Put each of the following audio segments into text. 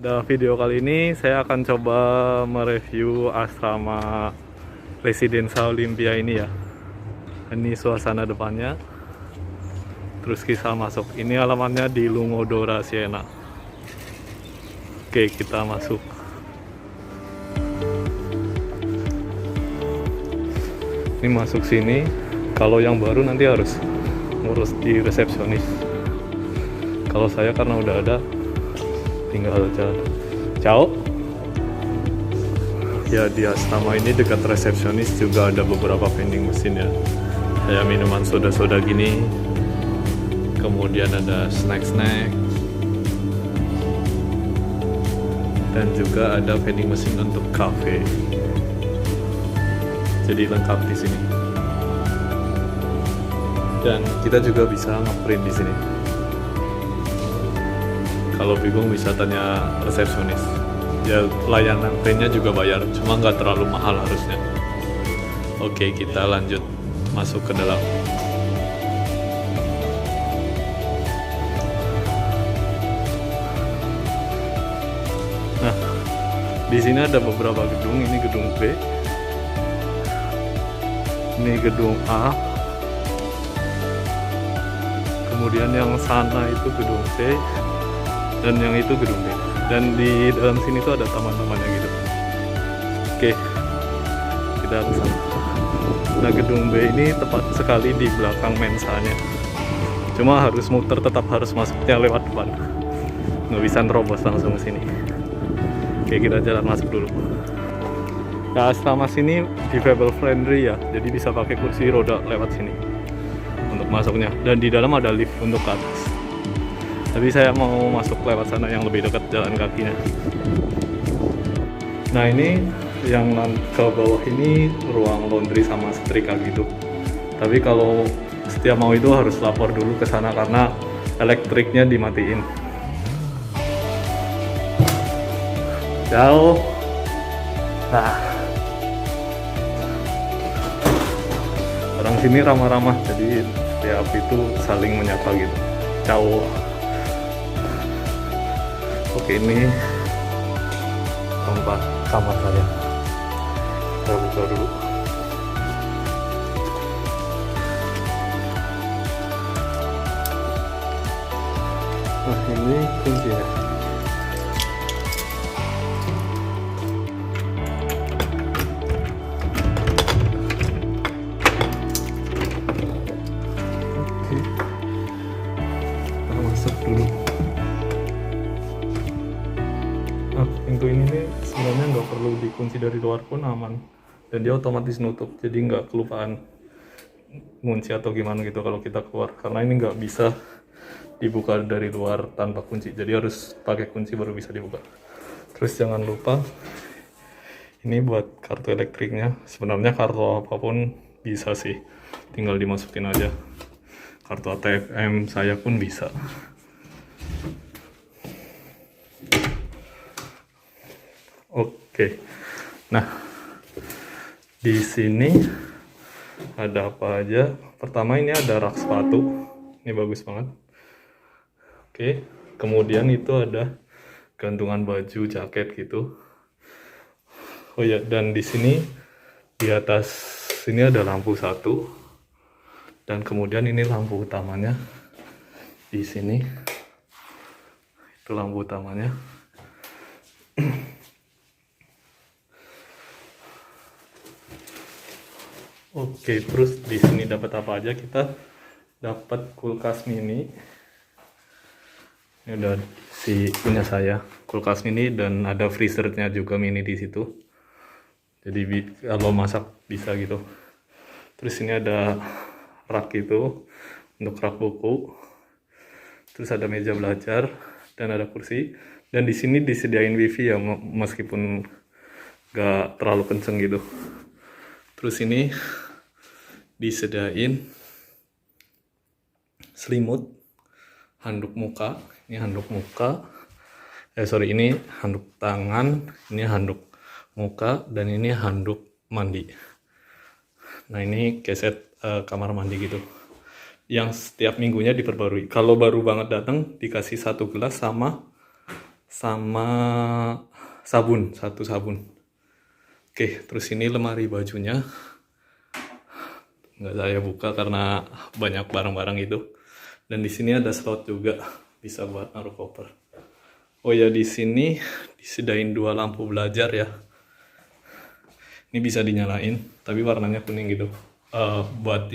Pada video kali ini saya akan coba mereview asrama Residenza Olympia ini ya. Ini suasana depannya. Terus kisah masuk. Ini alamatnya di Lungodora, Siena. Oke, kita masuk. Ini masuk sini. Kalau yang baru nanti harus ngurus di resepsionis. Kalau saya karena udah ada, tinggal jalan. Ciao. Ya, di asrama ini dekat resepsionis juga ada beberapa vending mesin ya. Kayak minuman soda-soda gini. Kemudian ada snack-snack. Dan juga ada vending mesin untuk cafe. Jadi lengkap di sini. Dan kita juga bisa ngeprint di sini. Kalau bingung bisa tanya resepsionis. Ya, layanan printnya juga bayar, cuma nggak terlalu mahal harusnya. Oke, kita lanjut masuk ke dalam. Nah, di sini ada beberapa gedung. Ini gedung B, ini gedung A, kemudian yang sana itu gedung C, dan yang itu gedung D. Dan di dalam sini tuh ada taman-tamannya gitu. Oke, kita ke sana. Nah, gedung B ini tepat sekali di belakang mensanya. Cuma harus muter, tetap harus masuknya lewat depan. Nggak bisa nerobos langsung ke sini. Oke, kita jalan masuk dulu. Nah, asrama sini disabled friendly ya. Jadi bisa pakai kursi roda lewat sini untuk masuknya. Dan di dalam ada lift untuk ke atas. Tapi saya mau masuk lewat sana yang lebih dekat jalan kakinya. Nah, ini yang ke bawah ini ruang laundry sama setrika gitu. Tapi kalau setiap mau itu harus lapor dulu ke sana karena elektriknya dimatiin. Jauh. Nah, orang sini ramah-ramah, jadi setiap itu saling menyapa gitu. Ciao. Oke, ini tempat kamar saya. Kita buka dulu. Nah, ini kuncinya. Oke, kita masuk dulu. Nah, pintu ini nih sebenarnya nggak perlu dikunci dari luar pun aman, dan dia otomatis nutup, jadi nggak kelupaan ngunci atau gimana gitu kalau kita keluar, karena ini nggak bisa dibuka dari luar tanpa kunci, jadi harus pakai kunci baru bisa dibuka. Terus jangan lupa ini buat kartu elektriknya. Sebenarnya kartu apapun bisa sih, tinggal dimasukin aja. Kartu ATM saya pun bisa. Oke, nah di sini ada apa aja? Pertama, ini ada rak sepatu, ini bagus banget. Oke, kemudian itu ada gantungan baju, jaket gitu. Oh ya, dan di sini di atas sini ada lampu satu, dan kemudian ini lampu utamanya di sini. Itu lampu utamanya. Oke, terus di sini dapat apa aja? Kita dapat kulkas mini. Ini udah punya saya, kulkas mini, dan ada freezernya juga mini di situ. Jadi kalau masak bisa gitu. Terus ini ada rak itu untuk rak buku. Terus ada meja belajar dan ada kursi. Dan di sini disediain wifi ya, meskipun gak terlalu kenceng gitu. Terus ini disediain selimut, handuk muka. Ini handuk muka. Ini handuk tangan, ini handuk muka, dan ini handuk mandi. Nah, ini keset kamar mandi gitu. Yang setiap minggunya diperbarui. Kalau baru banget datang dikasih 1 gelas sama sama sabun, satu sabun. Oke, terus ini lemari bajunya. Nggak saya buka karena banyak barang-barang itu. Dan di sini ada slot juga, bisa buat naruh koper. Oh ya, di sini disediain 2 lampu belajar ya. Ini bisa dinyalain, tapi warnanya kuning gitu. Buat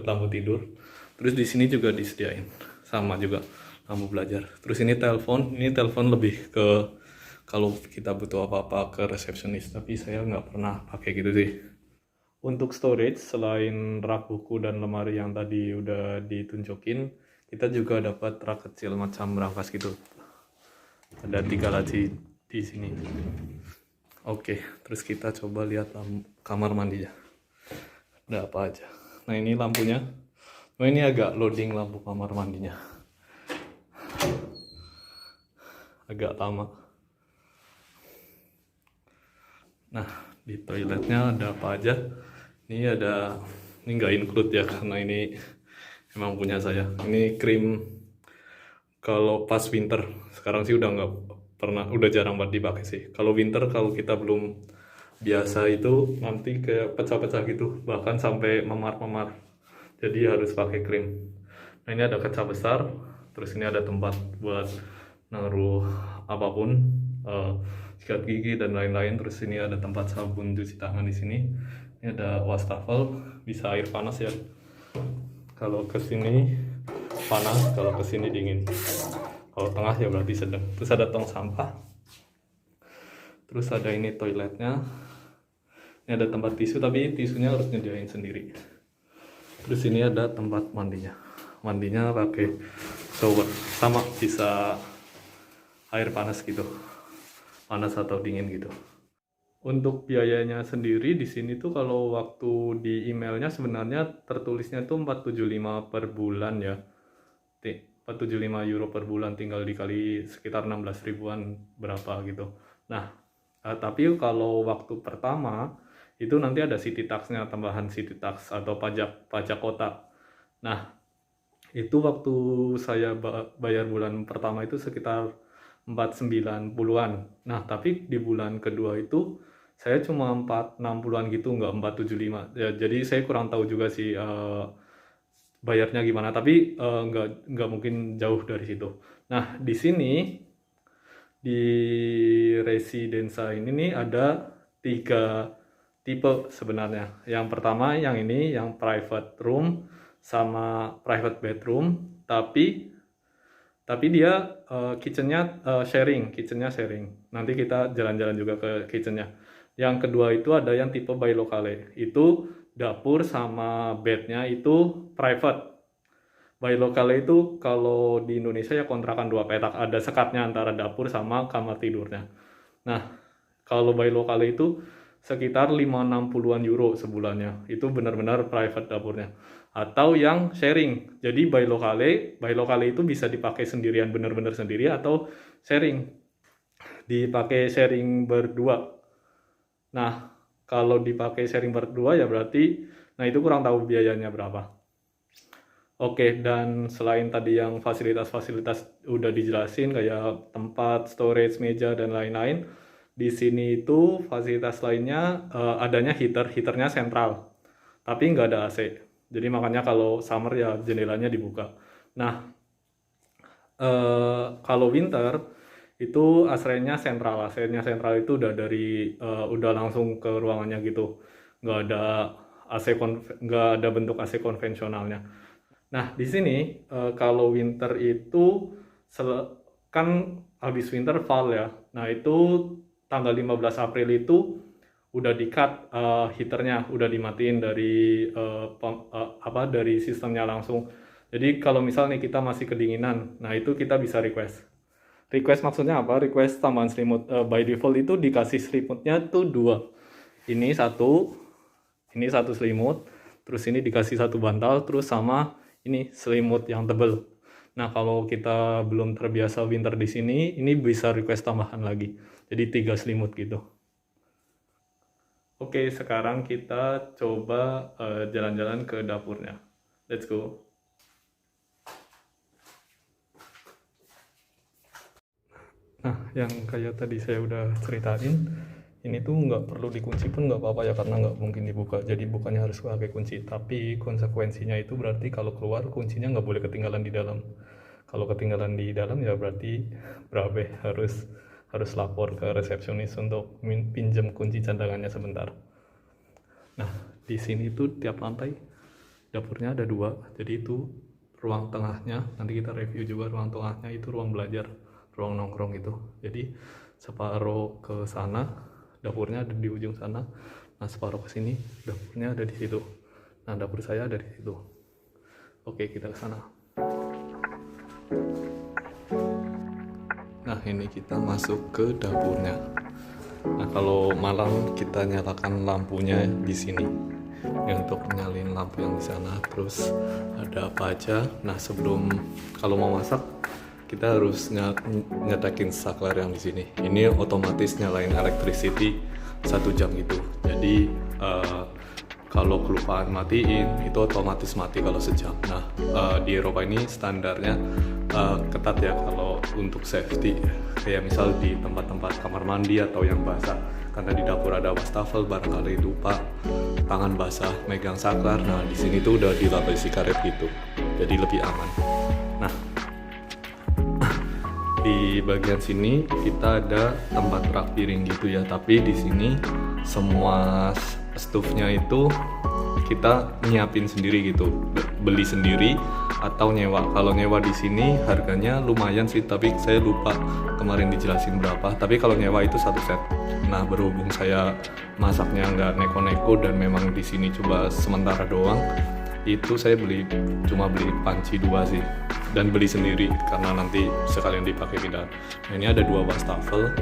lampu tidur. Terus di sini juga disediain, sama juga lampu belajar. Terus ini telepon lebih ke kalau kita butuh apa-apa ke resepsionis. Tapi saya nggak pernah pakai gitu sih. Untuk storage, selain rak buku dan lemari yang tadi udah ditunjukin, kita juga dapat rak kecil macam brankas gitu. Ada 3 laci di sini. Oke, terus kita coba lihat kamar mandinya. Ada apa aja. Nah, ini lampunya. Nah, ini agak loading lampu kamar mandinya. Agak lama. Nah, di toiletnya ada apa aja? Ini nggak include ya, karena ini emang punya saya. Ini krim kalau pas winter. Sekarang sih udah jarang banget dipakai sih. Kalau winter, kalau kita belum biasa itu nanti kayak pecah-pecah gitu, bahkan sampai memar-memar. Jadi harus pakai krim. Nah, ini ada kaca besar, terus ini ada tempat buat naruh apapun, sikat gigi dan lain-lain. Terus ini ada tempat sabun cuci tangan di sini. Ini ada wastafel, bisa air panas ya. Kalau ke sini panas, kalau ke sini dingin. Kalau tengah ya berarti sedang. Terus ada tong sampah. Terus ada ini toiletnya. Ini ada tempat tisu, tapi tisunya harus nyediain sendiri. Terus ini ada tempat mandinya. Mandinya pakai shower, sama bisa air panas gitu, panas atau dingin gitu. Untuk biayanya sendiri di sini tuh kalau waktu di emailnya sebenarnya tertulisnya tuh 475 per bulan ya. 475 euro per bulan, tinggal dikali sekitar 16 ribuan berapa gitu. Nah, tapi kalau waktu pertama itu nanti ada city tax-nya, tambahan city tax atau pajak kota. Nah, itu waktu saya bayar bulan pertama itu sekitar 490-an. Nah, tapi di bulan kedua itu saya cuma 460-an gitu, nggak 475. Ya, jadi saya kurang tahu juga sih bayarnya gimana, tapi nggak mungkin jauh dari situ. Nah, di sini di Residenza ini nih ada 3 tipe sebenarnya. Yang pertama yang ini, yang private room sama private bedroom, tapi dia kitchennya sharing. Nanti kita jalan-jalan juga ke kitchennya. Yang kedua itu ada yang tipe by locale, itu dapur sama bednya itu private. By locale itu kalau di Indonesia ya kontrakan 2 petak, ada sekatnya antara dapur sama kamar tidurnya. Nah, kalau by locale itu sekitar 560-an euro sebulannya. Itu benar-benar private dapurnya. Atau yang sharing. Jadi by locale itu bisa dipakai sendirian, benar-benar sendiri, atau sharing. Dipakai sharing berdua. Nah, kalau dipakai sharing berdua ya berarti, nah itu kurang tahu biayanya berapa. Oke, dan selain tadi yang fasilitas-fasilitas udah dijelasin kayak tempat, storage, meja, dan lain-lain, di sini itu fasilitas lainnya adanya heaternya sentral, tapi nggak ada AC. Jadi makanya kalau summer ya jendelanya dibuka. Nah, kalau winter itu AC-nya sentral itu udah langsung ke ruangannya gitu, nggak ada nggak ada bentuk AC konvensionalnya. Nah, di sini kalau winter itu kan habis winter fall ya. Nah, itu tanggal 15 April itu udah di-cut heaternya, udah dimatiin dari dari sistemnya langsung. Jadi kalau misalnya kita masih kedinginan, nah itu kita bisa request. Request maksudnya apa? Request tambahan selimut. By default itu dikasih selimutnya tuh 2. Ini satu selimut, terus ini dikasih 1 bantal, terus sama ini selimut yang tebel. Nah, kalau kita belum terbiasa winter di sini, ini bisa request tambahan lagi. Jadi 3 selimut gitu. Oke, sekarang kita coba jalan-jalan ke dapurnya. Let's go. Nah, yang kayak tadi saya udah ceritain, ini tuh nggak perlu dikunci pun nggak apa-apa ya, karena nggak mungkin dibuka. Jadi bukannya harus pakai kunci, tapi konsekuensinya itu berarti kalau keluar kuncinya nggak boleh ketinggalan di dalam. Kalau ketinggalan di dalam ya berarti berabe, harus lapor ke resepsionis untuk pinjam kunci cadangannya sebentar. Nah, di sini tuh tiap lantai dapurnya ada 2, jadi itu ruang tengahnya, nanti kita review juga ruang tengahnya itu ruang belajar, ruang nongkrong itu. Jadi separuh ke sana dapurnya ada di ujung sana, nah separuh ke sini dapurnya ada di situ. Nah, dapur saya ada di situ. Oke, kita ke sana. Nah, ini kita masuk ke dapurnya. Nah, kalau malam kita nyalakan lampunya di sini. Ini untuk nyalin lampu yang di sana. Terus ada apa aja. Nah, sebelum kalau mau masak kita harus nyetekin saklar yang di sini. Ini otomatis nyalain electricity 1 jam gitu. Jadi kalau kelupaan matiin itu otomatis mati kalau sejam. Nah, di Eropa ini standarnya ketat ya kalau untuk safety, kayak misal di tempat-tempat kamar mandi atau yang basah, karena di dapur ada wastafel, barangkali lupa tangan basah megang saklar. Nah, di sini tuh udah dilapisi karet gitu, jadi lebih aman. Nah, di bagian sini kita ada tempat rak piring gitu ya, tapi di sini semua stufnya itu kita nyiapin sendiri gitu, beli sendiri atau nyewa. Kalau nyewa di sini harganya lumayan sih, tapi saya lupa kemarin dijelasin berapa. Tapi kalau nyewa itu 1 set. Nah, berhubung saya masaknya nggak neko-neko dan memang di sini coba sementara doang, itu saya cuma beli panci 2 sih, dan beli sendiri karena nanti sekalian dipakai pindah. Nah, ini ada 2 wastafel.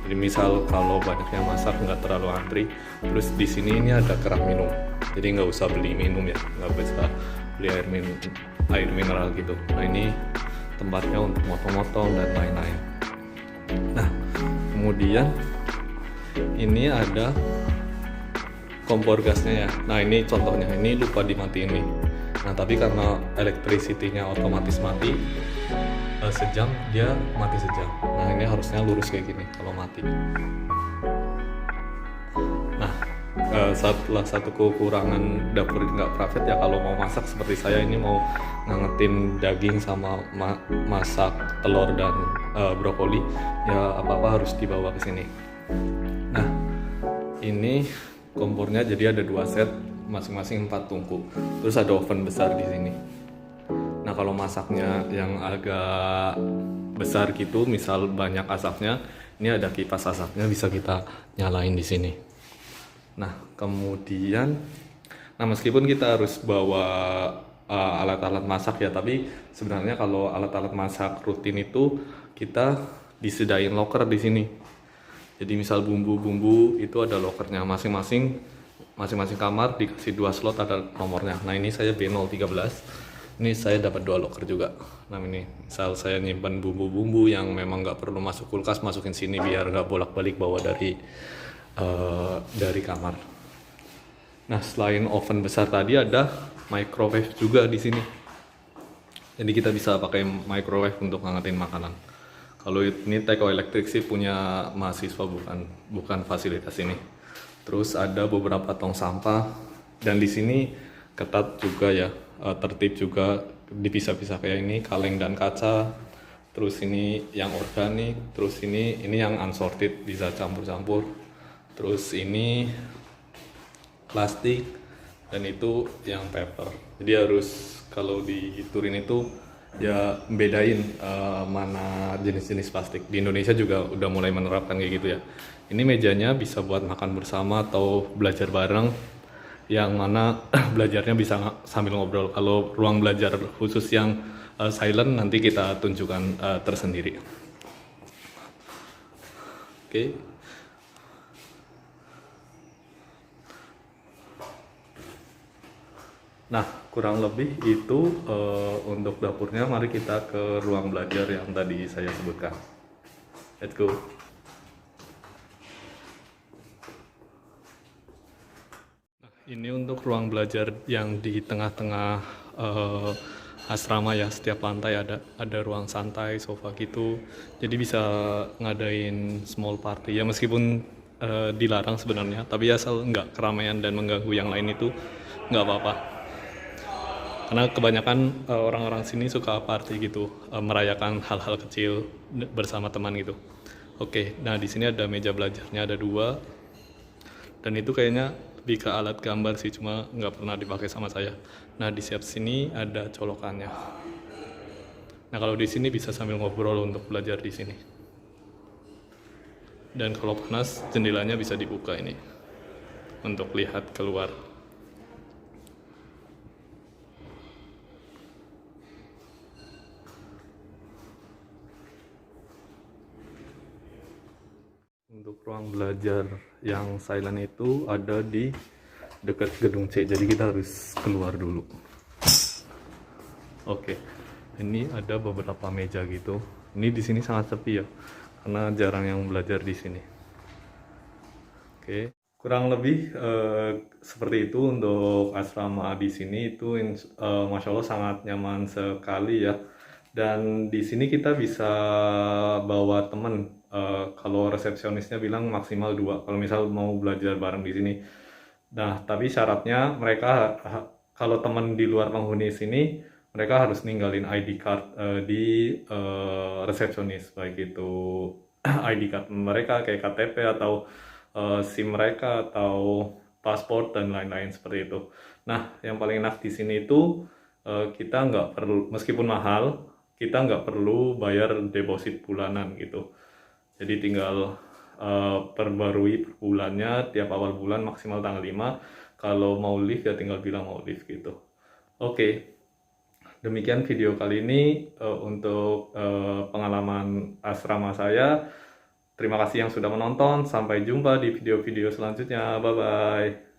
Jadi misal kalau banyak yang masak nggak terlalu antri. Terus di sini ini ada keran minum, jadi nggak usah beli minum ya, nggak bisa beli air mineral gitu. Nah, ini tempatnya untuk motong-motong dan lain-lain. Nah, kemudian ini ada kompor gasnya ya. Nah, ini contohnya, ini lupa dimatiin nih. Nah, tapi karena electricity-nya otomatis mati, sejam dia mati sejam. Nah, ini harusnya lurus kayak gini kalau mati. Nah, salah satu kekurangan dapur nggak private ya kalau mau masak seperti saya ini, mau ngangetin daging sama masak telur dan brokoli, ya apa-apa harus dibawa ke sini. Nah, ini kompornya jadi ada 2 set, masing-masing 4 tungku. Terus ada oven besar di sini. Nah, kalau masaknya yang agak besar gitu, misal banyak asapnya, ini ada kipas asapnya bisa kita nyalain di sini. Nah, kemudian, meskipun kita harus bawa alat-alat masak ya, tapi sebenarnya kalau alat-alat masak rutin itu kita disediain locker di sini. Jadi misal bumbu-bumbu itu ada lokernya masing-masing kamar dikasih 2 slot, ada nomornya. Nah, ini saya B013. Ini saya dapat 2 loker juga. Nah, ini misal saya nyimpan bumbu-bumbu yang memang nggak perlu masuk kulkas, masukin sini biar nggak bolak-balik bawa dari kamar. Nah, selain oven besar tadi ada microwave juga di sini. Jadi kita bisa pakai microwave untuk ngangetin makanan. Kalau ini Teko Elektrik sih punya mahasiswa, bukan fasilitas ini. Terus ada beberapa tong sampah, dan di sini ketat juga ya, tertib juga, dipisah-pisah kayak ini kaleng dan kaca. Terus ini yang organik, terus ini yang unsorted, bisa campur-campur. Terus ini plastik, dan itu yang paper. Jadi harus kalau di Turin itu ya bedain mana jenis-jenis plastik. Di Indonesia juga udah mulai menerapkan kayak gitu ya. Ini mejanya bisa buat makan bersama atau belajar bareng, yang mana belajarnya bisa sambil ngobrol. Kalau ruang belajar khusus yang silent nanti kita tunjukkan tersendiri. Oke. Nah, kurang lebih itu untuk dapurnya. Mari kita ke ruang belajar yang tadi saya sebutkan. Let's go. Nah, ini untuk ruang belajar yang di tengah-tengah asrama ya, setiap lantai ada ruang santai, sofa gitu. Jadi bisa ngadain small party ya, meskipun dilarang sebenarnya, tapi asal nggak keramaian dan mengganggu yang lain itu nggak apa-apa. Karena kebanyakan orang-orang sini suka party gitu, merayakan hal-hal kecil bersama teman gitu. Oke, nah di sini ada meja belajarnya ada 2, dan itu kayaknya lebih ke alat gambar sih, cuma nggak pernah dipakai sama saya. Nah di siap sini ada colokannya. Nah kalau di sini bisa sambil ngobrol untuk belajar di sini. Dan kalau panas jendelanya bisa dibuka ini untuk lihat keluar. Untuk ruang belajar yang silent itu ada di dekat gedung C, jadi kita harus keluar dulu. Oke, ini ada beberapa meja gitu. Ini di sini sangat sepi ya, karena jarang yang belajar di sini. Oke, kurang lebih seperti itu untuk asrama di sini. Itu Masya Allah sangat nyaman sekali ya. Dan di sini kita bisa bawa teman. Kalau resepsionisnya bilang maksimal 2. Kalau misal mau belajar bareng di sini. Nah, tapi syaratnya mereka kalau teman di luar penghuni sini, mereka harus ninggalin ID card di resepsionis, baik itu ID card mereka kayak KTP atau SIM mereka atau paspor dan lain-lain seperti itu. Nah, yang paling enak di sini itu kita nggak perlu, meskipun mahal, kita nggak perlu bayar deposit bulanan gitu. Jadi tinggal perbarui per bulannya tiap awal bulan maksimal tanggal 5. Kalau mau live ya tinggal bilang mau live gitu. Oke. Demikian video kali ini untuk pengalaman asrama saya. Terima kasih yang sudah menonton. Sampai jumpa di video-video selanjutnya. Bye-bye.